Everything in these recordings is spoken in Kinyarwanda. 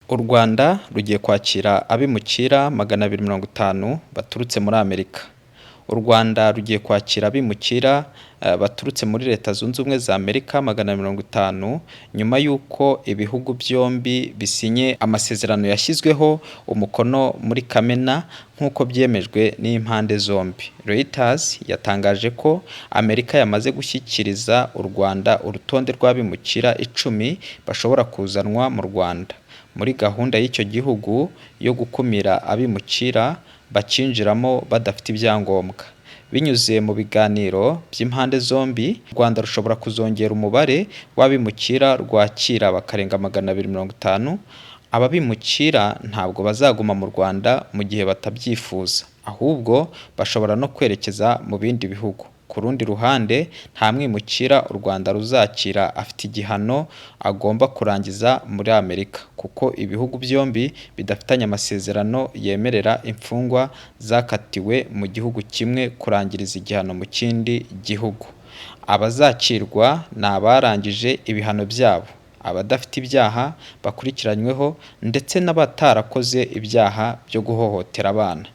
U Rwanda rugiye kwakira abimukira 250 baturutse muri Amerika. U Rwanda rugiye kwakira abimukira baturutse muri Leta Zunze Ubumwe za Amerika 250 nyuma y'uko ibihugu byombi bisinye amasezerano yashyizweho umukono muri Kamena nk'uko byemejwe n'impande zombi. Reuters yatangaje ko Amerika yamaze gushyikiriza u Rwanda urutonde rw'abimukira 10 bashobora kuzanwa mu Rwanda muri gahunda y'icyo gihugu yo gukumira abimukira bacinjiramo badafite ibyangombwa. Binyuze mu biganiro by'impande zombi, u Rwanda rushobora kuzongera umubare w'abimukira rwakira bakarenga 250. Ababimukira ntabwo bazaguma mu Rwanda mu gihe batabyifuza, ahubwo bashobora no kwerekeza mu bindi bihugu. Ku rundi ruhande, nta mwimukira u Rwanda ruzakira afite igihano agomba kurangiza muri Amerika, kuko ibihugu byombi bidafitanye amasezerano yemerera imfungwa zakatiwe mu gihugu kimwe kurangiriza igihano mu kindi gihugu. Abazakirwa ni abarangije ibihano byabo, abadafite ibyaha bakurikiranyweho ndetse n'abatarakoze ibyaha byo guhohotera abana.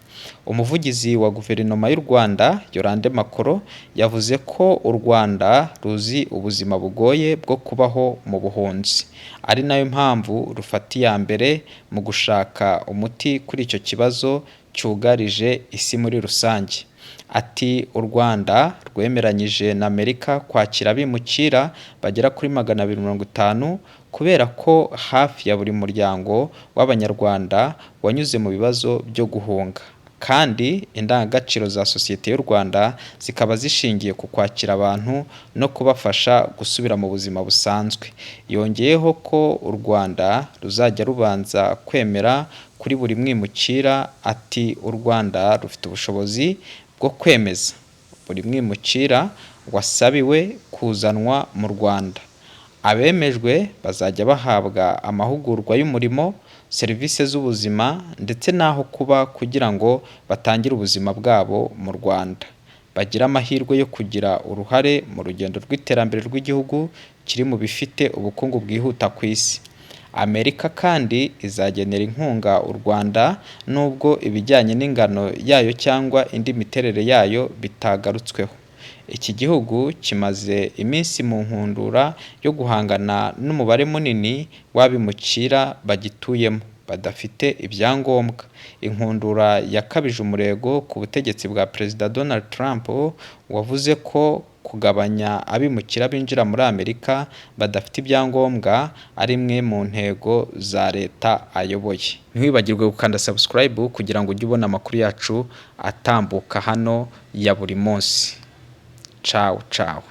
Umuvugizi wa guverinoma y'u Rwanda, Yolande Makoro, yavuze ko u Rwanda ruzi ubuzima bugoye bwo kubaho mu buhunzi, ari nayo mpamvu rufata iya mbere mu gushaka umuti kuri icyo kibazo cyugarije isi muri rusange. Ati u Rwanda rwemeranyije na Amerika kwakira abimukira bagera kuri 250 kubera ko hafi ya buri muryango w'Abanyarwanda wanyuze mu bibazo byo guhunga, kandi indangagaciro za sosiyete y'u Rwanda zikaba zishingiye ku kwakira abantu no kubafasha gusubira mu buzima busanzwe. Yongeyeho ko u Rwanda ruzajya rubanza kwemera kuri buri mwimukira. Ati u Rwanda rufite ubushobozi bwo kwemeza buri mwimukira wasabiwe kuzanwa mu Rwanda. Abemejwe bazajya bahabwa amahugurwa y'umurimo, serivisi z'ubuzima ndetse n'aho kuba kugira ngo batangire ubuzima bwabo mu Rwanda, bagira amahirwe yo kugira uruhare mu rugendo rw'iterambere rw'igihugu kiri mu bifite ubukungu bwihuta ku isi. Amerika kandi izagenera inkunga u Rwanda nubwo ibijyanye n'ingano yayo cyangwa indi miterere yayo bitagarutsweho. Iki gihugu kimaze iminsi mu nkundura yo guhangana n'umubare munini w'abimukira bagituyemo badafite ibyangombwa. Inkundura yakabije umurego ku butegetsi bwa Perezida Donald Trump wavuze ko kugabanya abimukira binjira muri Amerika badafite ibyangombwa ari imwe mu ntego za leta ayoboye. Ntiwibagirwe gukanda subscribe kugira ngo ujye ubona amakuru yacu atambuka hano ya buri munsi. Ciao ciao.